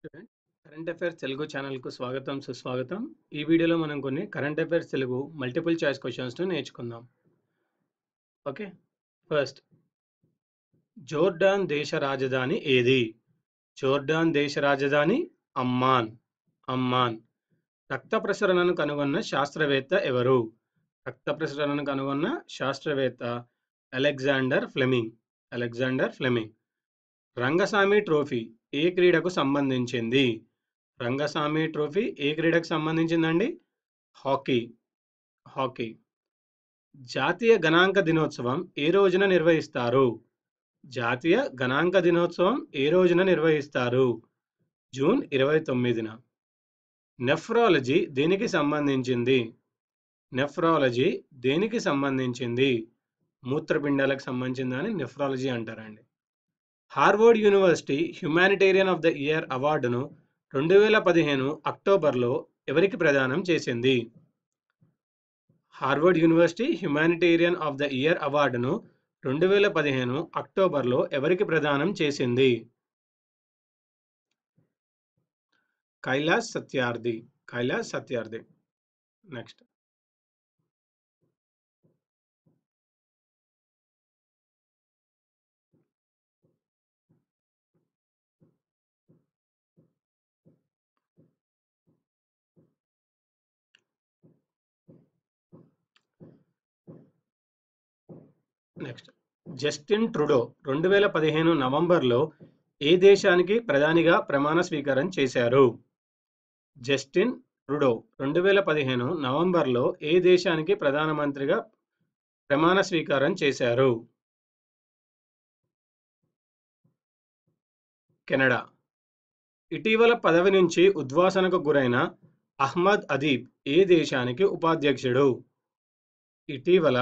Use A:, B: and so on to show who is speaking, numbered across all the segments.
A: Student current affairs Telugu ఛానల్కు స్వాగతం సుస్వాగతం. ఈ వీడియోలో మనం కొన్ని current affairs Telugu multiple choice క్వశ్చన్స్ను నేర్చుకుందాం. ఓకే, ఫస్ట్, జోర్డాన్ దేశ రాజధాని ఏది? జోర్డాన్ దేశ రాజధాని అమ్మాన్. అమ్మాన్. రక్త ప్రసరణను కనుగొన్న శాస్త్రవేత్త ఎవరు? రక్త ప్రసరణను కనుగొన్న శాస్త్రవేత్త Alexander Fleming. Alexander Fleming. Rangaswamy trophy ఏ క్రీడకు సంబంధించింది? రంగస్వామి ట్రోఫీ ఏ క్రీడకు సంబంధించిందండి? హాకీ. హాకీ. జాతీయ గణాంక దినోత్సవం ఏ రోజున నిర్వహిస్తారు? జాతీయ గణాంక దినోత్సవం ఏ రోజున నిర్వహిస్తారు? జూన్ 29న. నెఫ్రాలజీ దేనికి సంబంధించింది? నెఫ్రాలజీ దేనికి సంబంధించింది? మూత్రపిండాలకు సంబంధించిందని నెఫ్రాలజీ అంటారండి. Harvard University humanitarian of the year అవార్డును 2015 అక్టోబర్లో ఎవరికి ప్రదానం చేసింది? Harvard University humanitarian of the year అవార్డును 2015 అక్టోబర్లో ఎవరికి ప్రదానం చేసింది? Kailash Satyarthi. Kailash Satyarthi. Next, Justin Trudeau 2015 నవంబర్లో ఏ దేశానికి ప్రధానిగా ప్రమాణ స్వీకారం చేశారు? జస్టిన్ ట్రుడో 2015 నవంబర్లో ఏ దేశానికి ప్రధానమంత్రిగా ప్రమాణ స్వీకారం చేశారు? కెనడా. ఇటీవల పదవి నుంచి ఉద్వాసనకు గురైన అహ్మద్ అదీబ్ ఏ దేశానికి ఉపాధ్యక్షుడు? ఇటీవల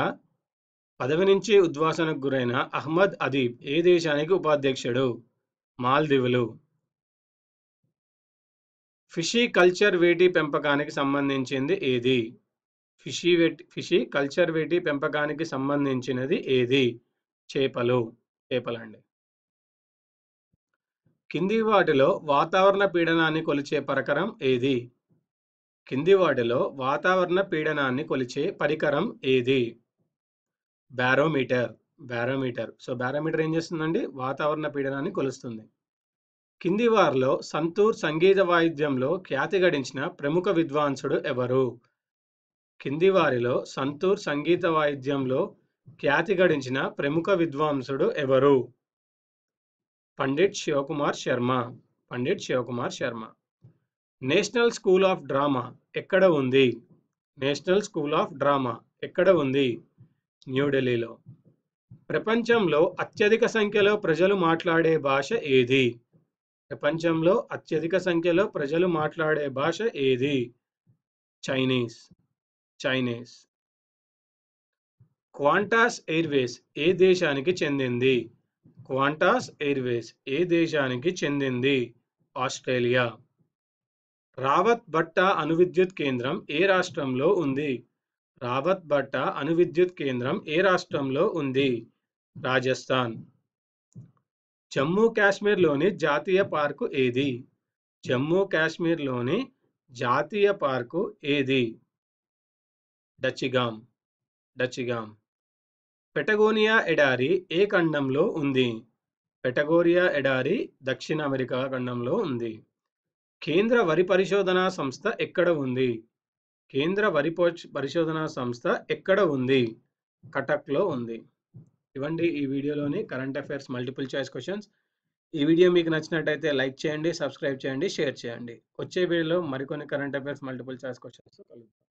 A: పదవి నుంచి ఉద్వాసనకు గురైన అహ్మద్ అదీబ్ ఏ దేశానికి ఉపాధ్యక్షుడు? మాల్దీవులు. ఫిషీ కల్చర్ వేటి పెంపకానికి సంబంధించింది ఏది? ఫిషీ కల్చర్ వేటి పెంపకానికి సంబంధించినది ఏది? చేపలు. చేపలండి. కింది వాటిలో వాతావరణ పీడనాన్ని కొలిచే పరికరం ఏది? కింది వాటిలో వాతావరణ పీడనాన్ని కొలిచే పరికరం ఏది? బారోమీటర్. బారోమీటర్. సో బారోమీటర్ ఏం చేస్తుందండి? వాతావరణ పీడనాన్ని కొలుస్తుంది. కింది వారిలో సంతూర్ సంగీత వాయిద్యంలో ఖ్యాతి గడించిన ప్రముఖ విద్వాంసుడు ఎవరు? కింది వారిలో సంతూర్ సంగీత వాయిద్యంలో ఖ్యాతి గడించిన ప్రముఖ విద్వాంసుడు ఎవరు? Pandit Shivkumar Sharma. Pandit Shivkumar Sharma. National School of Drama ఎక్కడ ఉంది? నేషనల్ స్కూల్ ఆఫ్ డ్రామా ఎక్కడ ఉంది? న్యూఢిల్లీలో. ప్రపంచంలో అత్యధిక సంఖ్యలో ప్రజలు మాట్లాడే భాష ఏది? ప్రపంచంలో అత్యధిక సంఖ్యలో ప్రజలు మాట్లాడే భాష ఏది? చైనీస్. చైనీస్. క్వాంటాస్ ఎయిర్వేస్ ఏ దేశానికి చెందింది? క్వాంటాస్ ఎయిర్వేస్ ఏ దేశానికి చెందింది? ఆస్ట్రేలియా. రావత్ భట్టా అణువిద్యుత్ కేంద్రం ఏ రాష్ట్రంలో ఉంది? రావత్ భట్టా అణువిద్యుత్ కేంద్రం ఏ రాష్ట్రంలో ఉంది? రాజస్థాన్. జమ్మూ కాశ్మీర్లోని జాతీయ పార్కు ఏది? జమ్మూ కాశ్మీర్లోని జాతీయ పార్కు ఏది? డచిగామ్. డచిగామ్. పెటగోనియా ఎడారి ఏ ఖండంలో ఉంది? పెటగోరియా ఎడారి దక్షిణ అమెరికా ఖండంలో ఉంది. కేంద్ర వరి పరిశోధనా సంస్థ ఎక్కడ ఉంది? కేంద్ర వరి పరిశోధనా సంస్థ ఎక్కడ ఉంది? కటక్లో ఉంది. ఇవ్వండి ఈ వీడియోలోని current affairs multiple choice questions. ఈ వీడియో మీకు నచ్చినట్టయితే లైక్ చేయండి, సబ్స్క్రైబ్ చేయండి, షేర్ చేయండి. వచ్చే వీడియోలో మరికొన్ని current affairs multiple choice questions కలుద్దాం.